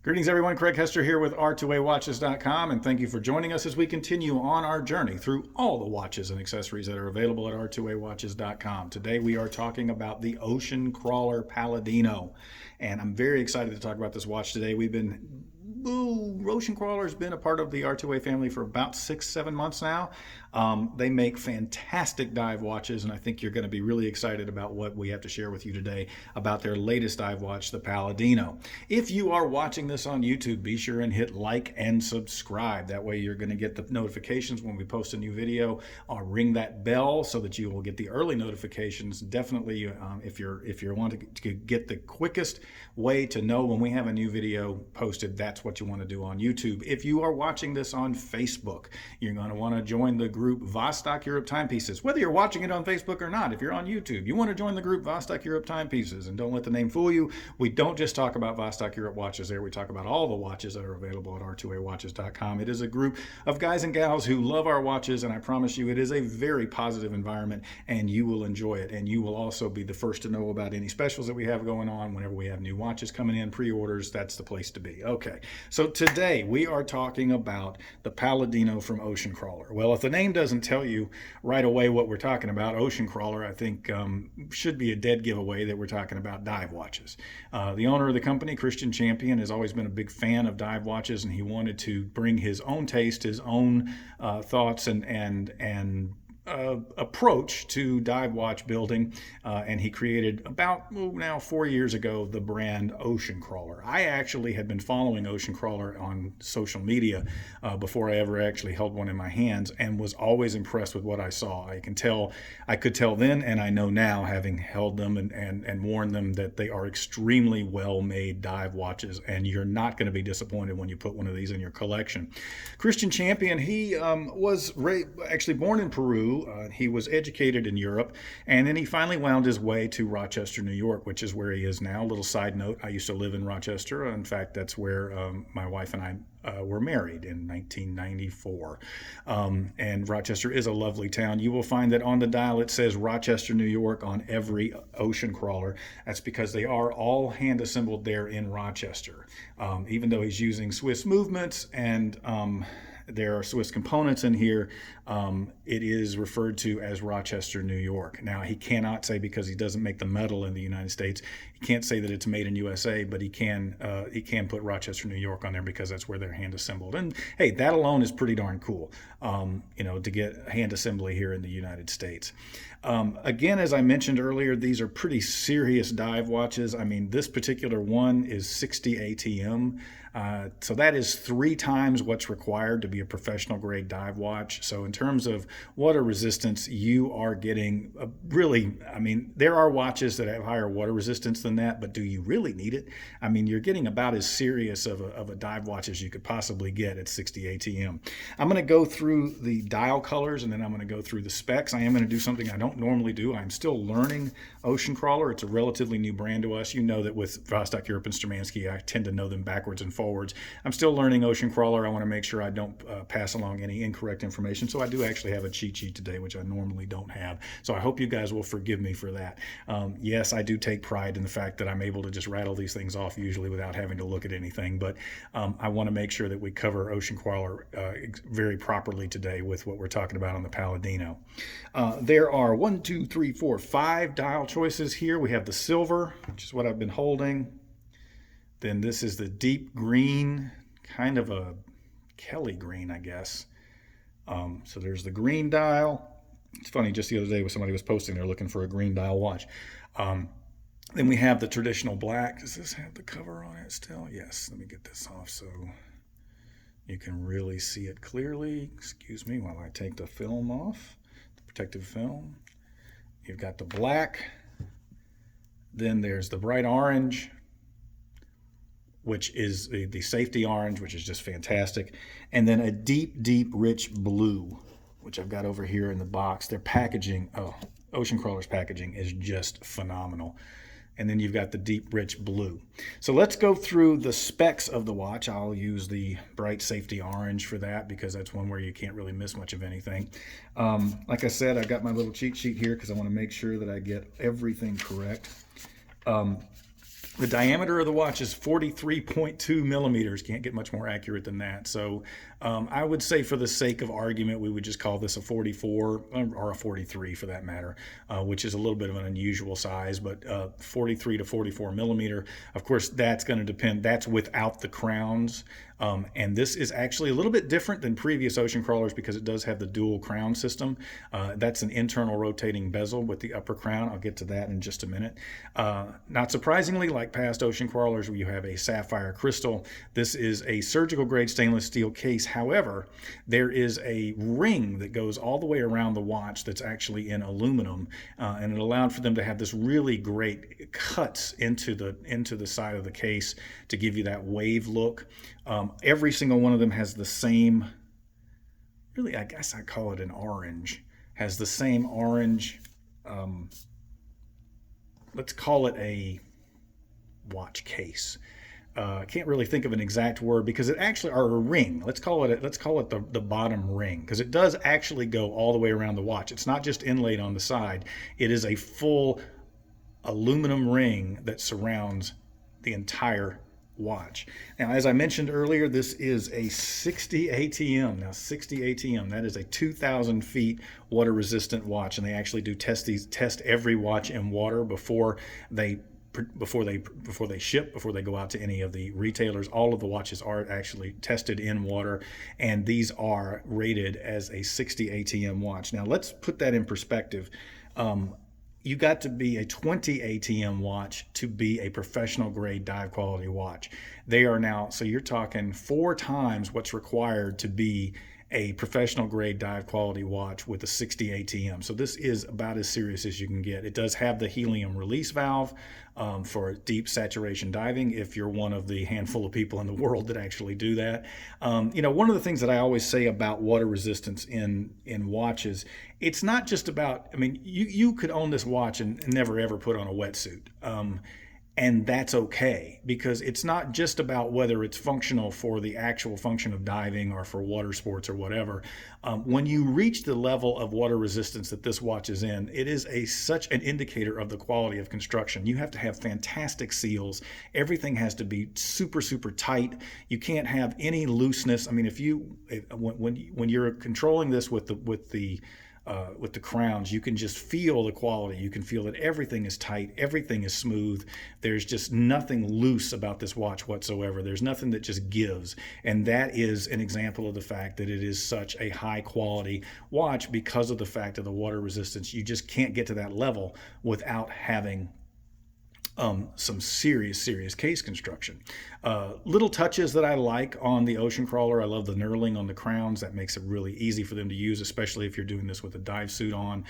Greetings everyone, Craig Hester here with R2AWatches.com, and thank you for joining us as we continue on our journey through all the watches and accessories that are available at R2AWatches.com. Today we are talking about the Ocean Crawler Paladino, and I'm very excited to talk about this watch today. Ocean Crawler's been a part of the R2A family for about 6-7 months now. They make fantastic dive watches, and I think you're going to be really excited about what we have to share with you today about their latest dive watch, the Paladino. If you are watching this on YouTube, be sure and hit like and subscribe. That way you're going to get the notifications when we post a new video. Ring that bell so that you will get the early notifications. Definitely, if you're wanting to get the quickest way to know when we have a new video posted, that's what you want to do on YouTube. If you are watching this on Facebook, you're going to want to join the group Vostok Europe Timepieces. Whether you're watching it on Facebook or not, if you're on YouTube, you want to join the group Vostok Europe Timepieces. And don't let the name fool you. We don't just talk about Vostok Europe watches there. We talk about all the watches that are available at R2AWatches.com. It is a group of guys and gals who love our watches, and I promise you it is a very positive environment, and you will enjoy it. And you will also be the first to know about any specials that we have going on. Whenever we have new watches coming in, pre-orders, that's the place to be. Okay, so today we are talking about the Paladino from Ocean Crawler. Well, if the name doesn't tell you right away what we're talking about, Ocean Crawler, I think should be a dead giveaway that we're talking about dive watches. The owner of the company, Christian Champion, has always been a big fan of dive watches, and he wanted to bring his own taste, his own thoughts and approach to dive watch building, and he created about now 4 years ago the brand Ocean Crawler. I actually had been following Ocean Crawler on social media before I ever actually held one in my hands, and was always impressed with what I saw. I could tell then, and I know now, having held them and worn them, that they are extremely well made dive watches, and you're not going to be disappointed when you put one of these in your collection. Christian Champion, he was actually born in Peru. He was educated in Europe, and then he finally wound his way to Rochester, New York, which is where he is now. Little side note, I used to live in Rochester. In fact, that's where my wife and I were married in 1994. And Rochester is a lovely town. You will find that on the dial it says Rochester, New York on every Ocean Crawler. That's because they are all hand assembled there in Rochester. Even though he's using Swiss movements and there are Swiss components in here, it is referred to as Rochester, New York. Now, he cannot say, because he doesn't make the metal in the United States, he can't say that it's made in USA, but he can put Rochester, New York on there because that's where they're hand assembled. And hey, that alone is pretty darn cool, to get hand assembly here in the United States. Again, as I mentioned earlier, these are pretty serious dive watches. I mean, this particular one is 60 ATM. So that is 3 times what's required to be a professional grade dive watch. So in terms of water resistance, you are getting there are watches that have higher water resistance than that, but do you really need it? I mean, you're getting about as serious of a dive watch as you could possibly get at 60 ATM. I'm going to go through the dial colors, and then I'm going to go through the specs. I am going to do something I don't normally do. I'm still learning Ocean Crawler. It's a relatively new brand to us. You know that with Vostok Europe and Sturmansky, I tend to know them backwards and forwards. I'm still learning Ocean Crawler. I want to make sure I don't pass along any incorrect information. So I do actually have a cheat sheet today, which I normally don't have. So I hope you guys will forgive me for that. Yes, I do take pride in the fact that I'm able to just rattle these things off usually without having to look at anything. But I want to make sure that we cover Ocean Crawler very properly today with what we're talking about on the Paladino. There are 5 dial choices here. We have the silver, which is what I've been holding. Then this is the deep green, kind of a Kelly green, I guess. So there's the green dial. It's funny, just the other day when somebody was posting, they're looking for a green dial watch. Then we have the traditional black. Does this have the cover on it still? Yes, let me get this off so you can really see it clearly. Excuse me while I take the film off, the protective film. You've got the black. Then there's the bright orange, which is the safety orange, which is just fantastic. And then a deep, deep, rich blue, which I've got over here in the box. Their packaging, Ocean Crawler's packaging is just phenomenal. And then you've got the deep, rich blue. So let's go through the specs of the watch. I'll use the bright safety orange for that because that's one where you can't really miss much of anything. Like I said, I've got my little cheat sheet here because I want to make sure that I get everything correct. The diameter of the watch is 43.2 millimeters. Can't get much more accurate than that. So I would say, for the sake of argument, we would just call this a 44 or a 43 for that matter, which is a little bit of an unusual size, but 43 to 44 millimeter. Of course, that's going to depend. That's without the crowns. And this is actually a little bit different than previous ocean crawlers because it does have the dual crown system. That's an internal rotating bezel with the upper crown. I'll get to that in just a minute. Not surprisingly, like past ocean crawlers where you have a sapphire crystal, this is a surgical grade stainless steel case. However, there is a ring that goes all the way around the watch that's actually in aluminum, and it allowed for them to have this really great cuts into the side of the case to give you that wave look. Every single one of them has the same, really, I guess I call it an orange, has the same orange, let's call it a watch case. I can't really think of an exact word because it actually, or a ring. Let's call it the bottom ring, because it does actually go all the way around the watch. It's not just inlaid on the side. It is a full aluminum ring that surrounds the entire watch. Now, as I mentioned earlier, this is a 60 ATM. Now, 60 ATM, that is a 2,000 feet water resistant watch, and they actually do test every watch in water before they ship, before they go out to any of the retailers. All of the watches are actually tested in water, and these are rated as a 60 ATM watch. Now, let's put that in perspective. You got to be a 20 ATM watch to be a professional grade dive quality watch. They are now, so you're talking 4 times what's required to be a professional grade dive quality watch with a 60 ATM. So this is about as serious as you can get. It does have the helium release valve for deep saturation diving, if you're one of the handful of people in the world that actually do that. One of the things that I always say about water resistance in watches, it's not just about, you could own this watch and never ever put on a wetsuit. And that's okay, because it's not just about whether it's functional for the actual function of diving or for water sports or whatever. When you reach the level of water resistance that this watch is in, it is such an indicator of the quality of construction. You have to have fantastic seals. Everything has to be super, super tight. You can't have any looseness. When you're controlling this with the crowns, you can just feel the quality. You can feel that everything is tight, everything is smooth. There's just nothing loose about this watch whatsoever. There's nothing that just gives. And that is an example of the fact that it is such a high quality watch because of the fact of the water resistance. You just can't get to that level without having some serious case construction. Little touches that I like on the Ocean Crawler. I love the knurling on the crowns. That makes it really easy for them to use, especially if you're doing this with a dive suit on.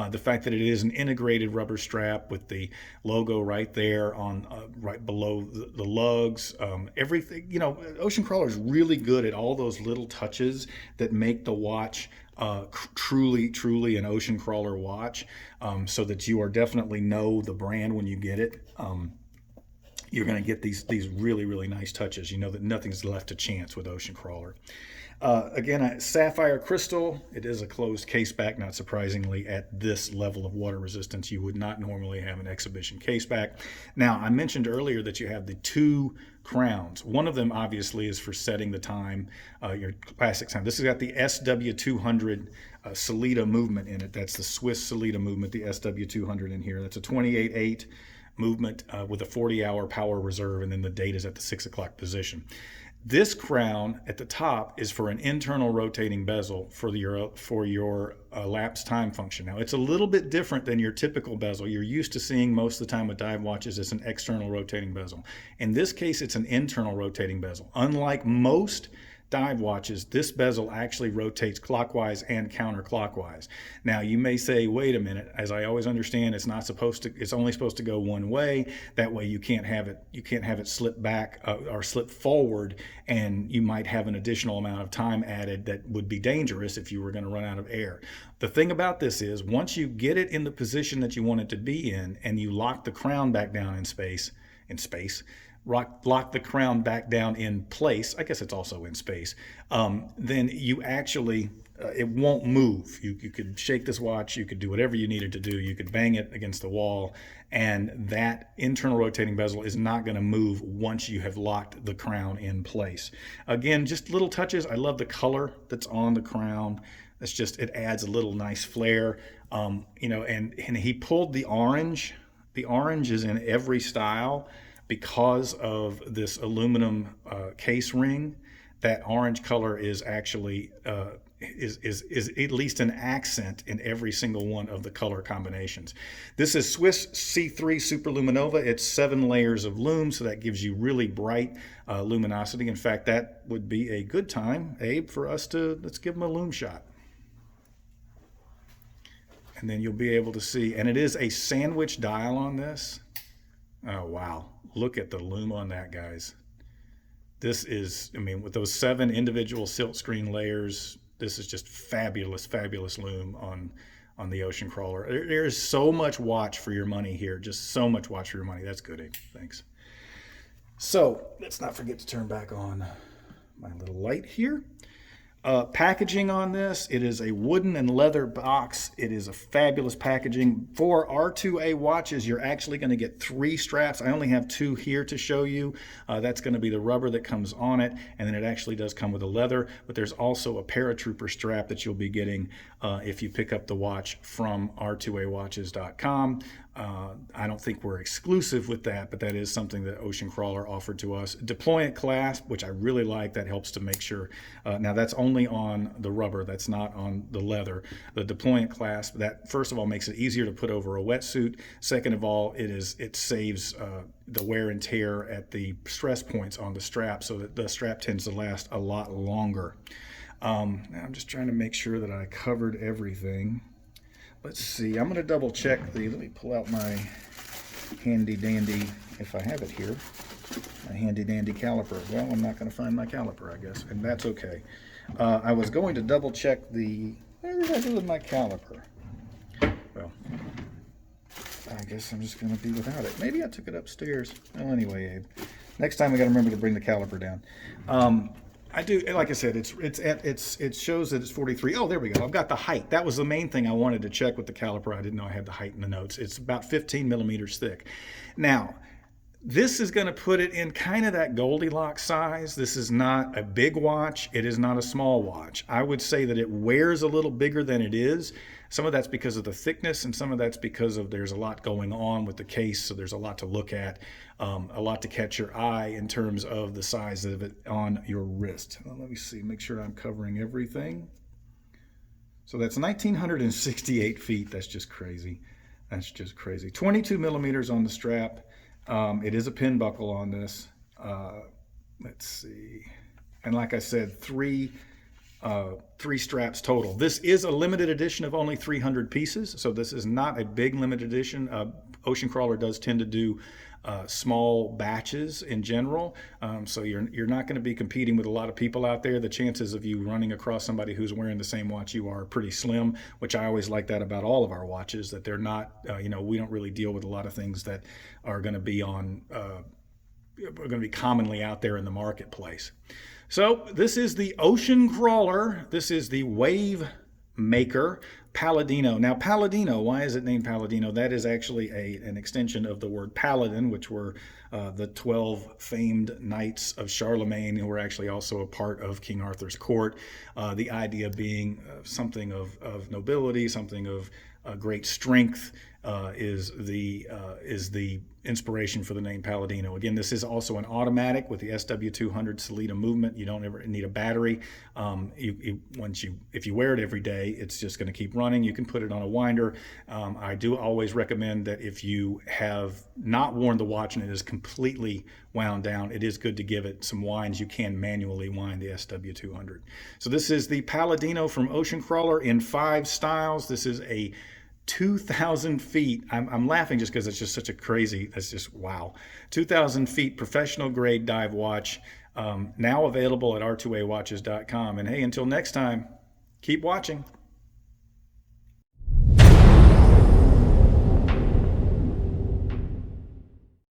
The fact that it is an integrated rubber strap with the logo right there on right below the lugs. Everything, Ocean Crawler is really good at all those little touches that make the watch truly an Ocean Crawler watch, so that you are definitely know the brand when you get it. You're going to get these really nice touches. You know that nothing's left to chance with Ocean Crawler. Again, sapphire crystal. It is a closed case back. Not surprisingly, at this level of water resistance, you would not normally have an exhibition case back. Now, I mentioned earlier that you have the 2 crowns. One of them obviously is for setting the time, your classic time. This has got the SW200 Salita movement in it. That's the Swiss Salita movement, the SW200 in here. That's a 28/8 movement with a 40-hour power reserve, and then the date is at the 6 o'clock position. This crown at the top is for an internal rotating bezel for your elapsed time function. Now, it's a little bit different than your typical bezel. You're used to seeing most of the time with dive watches, it's an external rotating bezel. In this case, it's an internal rotating bezel. Unlike most dive watches, this bezel actually rotates clockwise and counterclockwise. Now, you may say, wait a minute, as I always understand, it's only supposed to go one way. That way you can't have it slip back or slip forward, and you might have an additional amount of time added that would be dangerous if you were going to run out of air. The thing about this is, once you get it in the position that you want it to be in, and you lock the crown back down in space, lock the crown back down in place, I guess it's also in space, then you actually it won't move. You could shake this watch, you could do whatever you needed to do, you could bang it against the wall, and that internal rotating bezel is not going to move once you have locked the crown in place. Again, just little touches. I love the color that's on the crown. That's just, it adds a little nice flair. You know, and he pulled the orange. The orange is in every style because of this aluminum case ring. That orange color is actually is at least an accent in every single one of the color combinations. This is Swiss C3 superluminova. It's 7 layers of lume, so that gives you really bright luminosity. In fact, that would be a good time, Abe, for us to, let's give him a lume shot. And then you'll be able to see, and it is a sandwich dial on this. Oh, wow. Look at the lume on that, guys. This is, I mean, with those 7 individual silk screen layers, this is just fabulous, fabulous lume on the Ocean Crawler. There's so much watch for your money here. Just so much watch for your money. That's good, Abe. Thanks. So let's not forget to turn back on my little light here. Packaging on this, it is a wooden and leather box. It is a fabulous packaging. For R2A watches, you're actually going to get 3 straps. I only have 2 here to show you. That's going to be the rubber that comes on it, and then it actually does come with a leather, but there's also a paratrooper strap that you'll be getting if you pick up the watch from R2AWatches.com. I don't think we're exclusive with that, but that is something that Ocean Crawler offered to us. Deployant clasp, which I really like, that helps to make sure. Now that's only on the rubber, that's not on the leather. The deployant clasp, that first of all makes it easier to put over a wetsuit. Second of all, it saves the wear and tear at the stress points on the strap, so that the strap tends to last a lot longer. Now I'm just trying to make sure that I covered everything. Let's see, I'm going to double check let me pull out my handy dandy, if I have it here, my handy dandy caliper. Well, I'm not going to find my caliper, I guess, and that's okay. I was going to double check what did I do with my caliper? Well, I guess I'm just going to be without it. Maybe I took it upstairs. Well, anyway, Abe, next time I got to remember to bring the caliper down. I do, like I said, it shows that it's 43. Oh, there we go. I've got the height. That was the main thing I wanted to check with the caliper. I didn't know I had the height in the notes. It's about 15 millimeters thick. Now, this is going to put it in kind of that Goldilocks size. This is not a big watch. It is not a small watch. I would say that it wears a little bigger than it is. Some of that's because of the thickness, and some of that's because of there's a lot going on with the case, so there's a lot to look at, a lot to catch your eye in terms of the size of it on your wrist. Well, let me see, make sure I'm covering everything. So that's 1,968 feet. That's just crazy. That's just crazy. 22 millimeters on the strap. It is a pin buckle on this. Let's see. And like I said, 3 straps total. This is a limited edition of only 300 pieces, so this is not a big limited edition. Ocean Crawler does tend to do small batches in general, so you're not going to be competing with a lot of people out there. The chances of you running across somebody who's wearing the same watch you are pretty slim, which I always like that about all of our watches, that they're not, we don't really deal with a lot of things that are going to be commonly out there in the marketplace. So this is the Ocean Crawler. This is the Wave Maker Paladino. Now Paladino, why is it named Paladino? That is actually an extension of the word paladin, which were the 12 famed knights of Charlemagne, who were actually also a part of King Arthur's court. The idea being something of nobility, something of great strength, is the inspiration for the name Paladino. Again, this is also an automatic with the SW200 Salita movement. You don't ever need a battery. If you wear it every day, it's just going to keep running. You can put it on a winder. I do always recommend that if you have not worn the watch and it is completely wound down, it is good to give it some winds. You can manually wind the SW200. So this is the Paladino from Ocean Crawler in 5 styles. This is a 2,000 feet. I'm laughing just because it's just such a crazy, that's just wow. 2,000 feet professional grade dive watch, now available at R2AWatches.com. And hey, until next time, keep watching.